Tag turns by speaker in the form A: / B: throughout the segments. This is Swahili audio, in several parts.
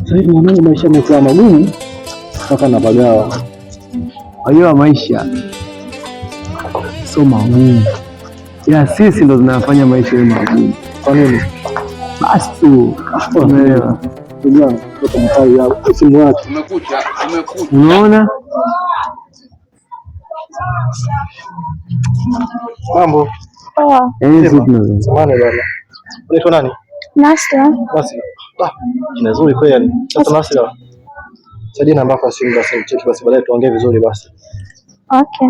A: Sasa hivi mwanangu, maisha yamekuwa magumu mpaka napagawa. Unajua maisha sio magumu, ila sisi ndo tunafanya maisha yawe magumu. Kwa nini? Basi tu unaelewa. Unaona mambo unaitwa nani?
B: Nasra.
A: Basi jina zuri kweli. Sasa Nasra, saidia namba yako ya simu basi, cheki basi, baadaye tuongee vizuri basi.
B: Okay.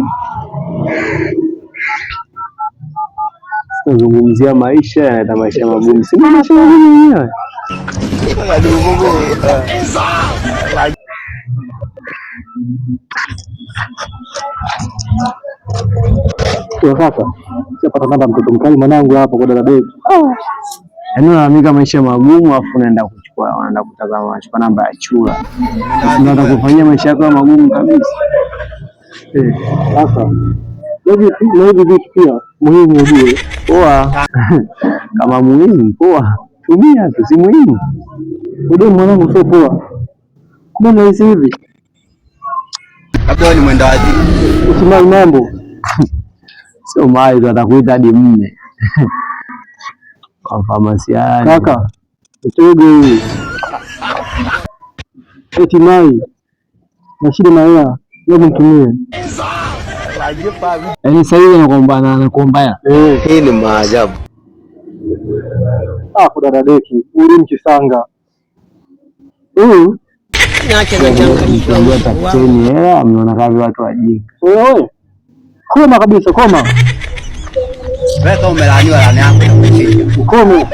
A: Tunazungumzia maisha na maisha magumu. Si maisha magumu yenyewe. Sasa sipata namba mtoto mkali mwanangu hapo kwa dada Beki. Yaani unaamika maisha magumu afu unaenda kuchukua, unaenda kutazama, unachukua namba ya chura. Unataka kufanyia maisha yako magumu kabisa. Sasa hivi vitu pia muhimu ujue. Poa. Kama muhimu poa. Tumia tu, si muhimu. Ndio mwanangu, sio poa. Kumbe nahisi hivi.
C: Labda wewe ni mwenda wazimu.
A: Usimai mambo. Sio mai tu, atakuita hadi mme. Kwa famasiani. Kaka, mtego huyu. Eti mai. Na shida na hela, leo mtumie. Yaani sasa hivi anakuombana.
C: Hii ni maajabu.
A: Dada Beki, uli mkisanga.
B: Niache na changamoto.
A: Tafuteni hela, mnaona kama watu wajinga. Wewe. Koma kabisa, koma.
C: Wewe kama umelaaniwa laana yako.
A: Ukome.